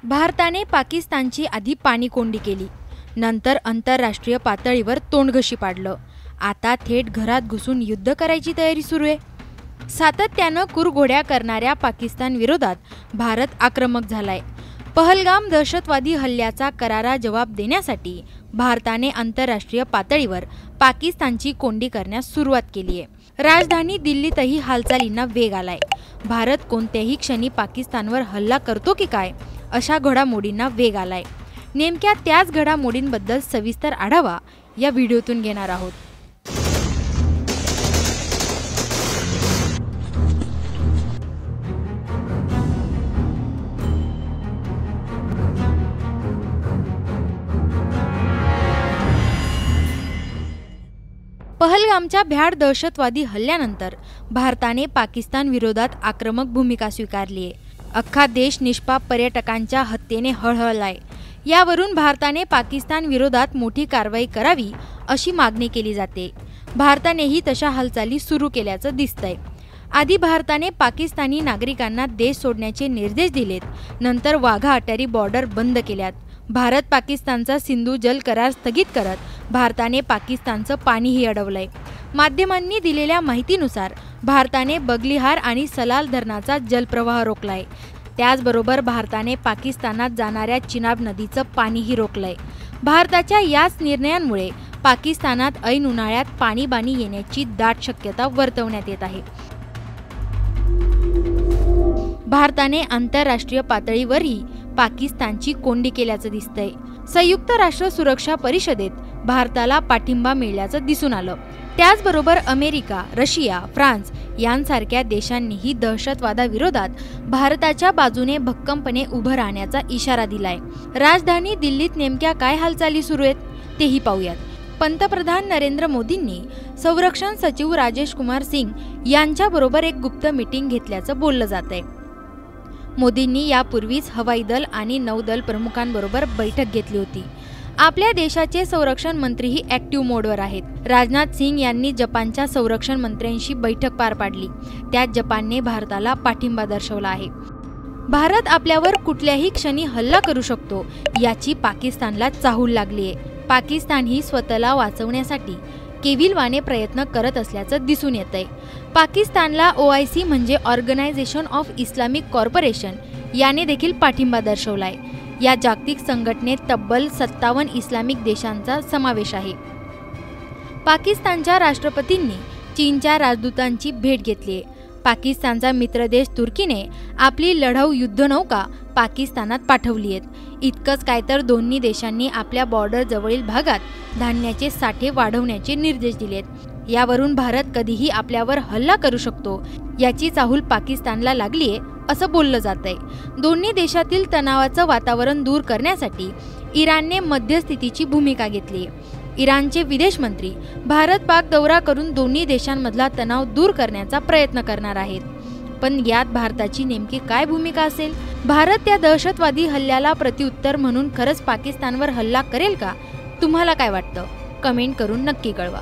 भारताने पाकिस्तानची आधी पाणीकोंडी केली, नंतर आंतरराष्ट्रीय पातळीवर तोंडघशी पाडलं. आता थेट घरात घुसून युद्ध करायची तयारी सुरू आहे. सातत्यानं कुरघोड्या करणाऱ्या पाकिस्तान विरोधात भारत आक्रमक झालाय. पहलगाम दहशतवादी हल्ल्याचा करारा जवाब देण्यासाठी भारताने आंतरराष्ट्रीय पातळीवर पाकिस्तानची कोंडी करण्यास सुरुवात केली आहे. राजधानी दिल्लीतही हालचालींना वेग आलाय. भारत कोणत्याही क्षणी पाकिस्तानवर हल्ला करतो की काय अशा घडामोडींना वेग आलाय. नेमक्या त्याच घडामोडींबद्दल सविस्तर आढावा या व्हिडिओतून घेणार आहोत. पहलगामच्या भ्याड दहशतवादी हल्ल्यानंतर भारताने पाकिस्तान विरोधात आक्रमक भूमिका स्वीकारली आहे. अख्खा देश निष्पाप पर्यटकांच्या हत्येने हळहळलाय. यावरून भारताने पाकिस्तान विरोधात मोठी कारवाई करावी अशी मागणी केली जाते. भारतानेही तशा हालचाली सुरू केल्याचं दिसतंय. आधी भारताने पाकिस्तानी नागरिकांना देश सोडण्याचे निर्देश दिलेत, नंतर वाघा अटारी बॉर्डर बंद केल्यात. भारत पाकिस्तानचा सिंधू जल करार स्थगित करत भारताने पाकिस्तानचं पाणीही अडवलंय. माध्यमांनी दिलेल्या माहितीनुसार भारताने बगलिहार आणि सलाल धरणाचा जलप्रवाह रोखलाय. त्याचबरोबर भारताने पाकिस्तानात जाणाऱ्या चिनाब नदीचं पाणीही रोखलंय. भारताच्या याच निर्णयांमुळे पाकिस्तानात ऐन उन्हाळ्यात पाणीबाणी येण्याची दाट शक्यता वर्तवण्यात येत आहे. भारताने आंतरराष्ट्रीय पातळीवरही पाकिस्तानची कोंडी केल्याचं दिसतंय. संयुक्त राष्ट्र सुरक्षा परिषदेत भारताला पाठिंबा मिळाल्याचं दिसून आलं. त्याचबरोबर अमेरिका, रशिया, फ्रान्स यांसारख्या देशांनीही दहशतवादाविरोधात भारताच्या बाजूने भक्कमपणे उभं राहण्याचा इशारा दिलाय. राजधानी दिल्लीत नेमक्या काय हालचाली सुरू आहेत तेही पाहूयात. पंतप्रधान नरेंद्र मोदींनी संरक्षण सचिव राजेश कुमार सिंग यांच्याबरोबर एक गुप्त मीटिंग घेतल्याचं बोललं जातंय. मोदींनी यापूर्वीच हवाई दल आणि नौदल प्रमुखांबरोबर बैठक घेतली होती. आपल्या देशाचे संरक्षण मंत्रीही ऍक्टिव्ह मोडवर आहेत. राजनाथ सिंग यांनी जपानच्या संरक्षण मंत्र्यांशी बैठक पार पाडली. त्यात जपानने भारताला पाठिंबा दर्शवला आहे. भारत आपल्यावर कुठल्याही क्षणी हल्ला करू शकतो याची पाकिस्तानला चाहूल लागली आहे. पाकिस्तान ही स्वतःला वाचवण्यासाठी केविलवाने प्रयत्न करत असल्याचं दिसून येतंय. पाकिस्तानला OIC म्हणजे ऑर्गनायझेशन ऑफ इस्लामिक कॉर्पोरेशन याने देखील पाठिंबा दर्शवलाय. या जागतिक संघटनेत तब्बल 57 इस्लामिक देशांचा समावेश आहे. पाकिस्तानच्या राष्ट्रपतींनी चीनच्या राजदूतांची भेट घेतली आहे. पाकिस्तानचा मित्रदेश तुर्कीने आपली लढाऊ युद्धनौका पाकिस्तानात पाठवली आहेत. इतकंच काय तर दोन्ही देशांनी आपल्या बॉर्डर जवळील भागात धान्याचे साठे वाढवण्याचे निर्देश दिलेत. यावरून भारत कधीही आपल्यावर हल्ला करू शकतो याची चाहूल पाकिस्तानला लागलीये असं बोललं जातंय. दोन्ही देशातील तणावाचं वातावरण दूर करण्यासाठी इराणने मध्यस्थितीची भूमिका घेतली. इराणचे विदेश मंत्री भारत-पाक दौरा करून दोन्ही देशांमधला तणाव दूर करण्याचा प्रयत्न करणार आहेत. पण यात भारताची नेमकी काय भूमिका असेल? भारत त्या दहशतवादी हल्ल्याला प्रत्युत्तर म्हणून खरंच पाकिस्तानवर हल्ला करेल का? तुम्हाला काय वाटतं? कमेंट करून नक्की कळवा.